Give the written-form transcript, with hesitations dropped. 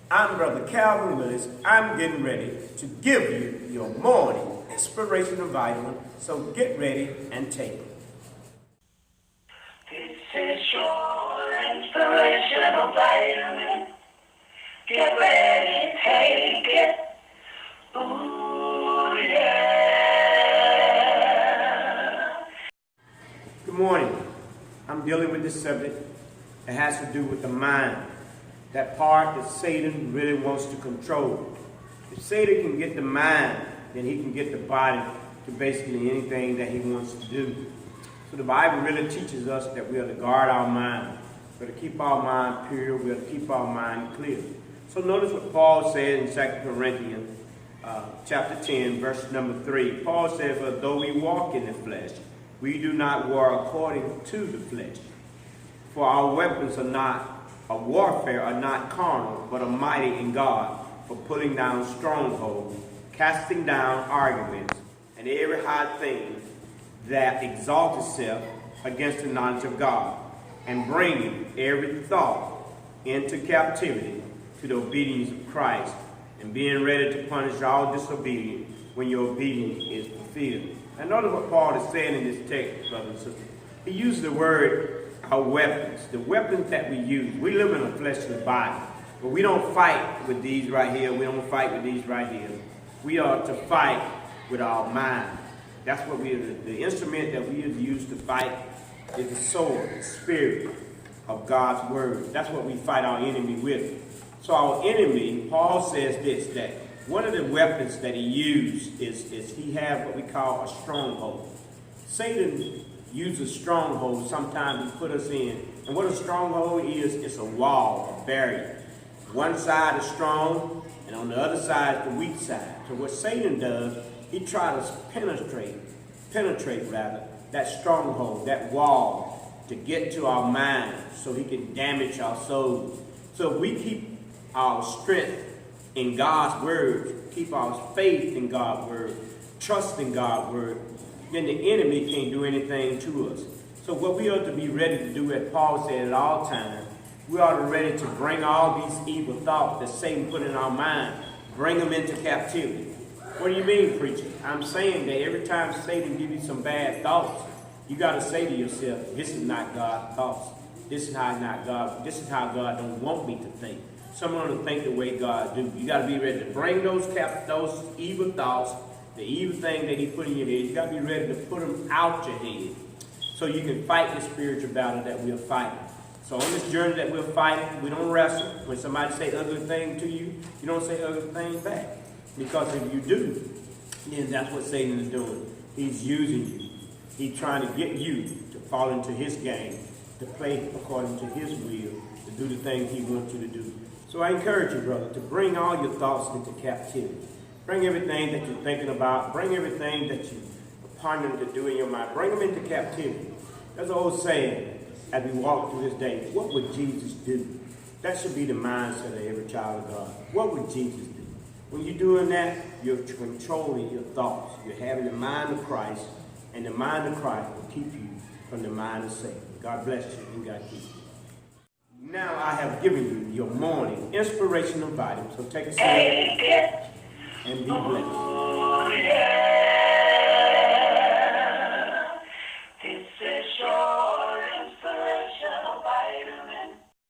I'm Brother Calvin Willis. I'm getting ready to give you your morning inspirational vitamin, so get ready and take it. This is your inspirational vitamin. Get ready, take it. Ooh, yeah. Good morning. I'm dealing with this subject that has to do with the mind. That part that Satan really wants to control. If Satan can get the mind, then he can get the body to basically anything that he wants to do. So the Bible really teaches us that we are to guard our mind. We are to keep our mind pure. We are to keep our mind clear. So notice what Paul said in 2 Corinthians chapter 10, verse number 3. Paul says, "For though we walk in the flesh, we do not war according to the flesh. For our weapons of warfare are not carnal, but are mighty in God for pulling down strongholds, casting down arguments, and every high thing that exalts itself against the knowledge of God, and bringing every thought into captivity to the obedience of Christ, and being ready to punish all disobedience when your obedience is fulfilled." And notice what Paul is saying in this text, brothers and sisters. He used the word our weapons, the weapons that we use. We live in a fleshly body, but we don't fight with these right here. We don't fight with these right here. We are to fight with our mind. That's what the instrument that we use to fight is the sword, the spirit of God's word. That's what we fight our enemy with. So our enemy, Paul says this, that one of the weapons that he used is he has what we call a stronghold. Satan uses strongholds sometimes to put us in. And what a stronghold is, it's a wall, a barrier. One side is strong, and on the other side is the weak side. So what Satan does, he tries to penetrate that stronghold, that wall, to get to our mind so he can damage our souls. So if we keep our strength in God's word, keep our faith in God's word, trust in God's word, then the enemy can't do anything to us. So what we ought to be ready to do, as Paul said at all times, we ought to be ready to bring all these evil thoughts that Satan put in our mind, bring them into captivity. What do you mean, preacher? I'm saying that every time Satan gives you some bad thoughts, you got to say to yourself, this is not God's thoughts. This is how God don't want me to think. Someone to think the way God do. You got to be ready to bring those evil thoughts, the evil thing that he put in your head. You got to be ready to put them out your head so you can fight the spiritual battle that we're fighting. So on this journey that we're fighting, we don't wrestle. When somebody say ugly thing to you, you don't say ugly thing back. Because if you do, then that's what Satan is doing. He's using you. He's trying to get you to fall into his game, to play according to his will, to do the things he wants you to do. So I encourage you, brother, to bring all your thoughts into captivity. Bring everything that you're thinking about. Bring everything that you're pondering to do in your mind. Bring them into captivity. There's an old saying as we walk through this day, what would Jesus do? That should be the mindset of every child of God. What would Jesus do? When you're doing that, you're controlling your thoughts. You're having the mind of Christ, and the mind of Christ will keep you from the mind of Satan. God bless you, and God keep you. Now I have given you your morning inspirational vitamin. So take a sip and be blessed.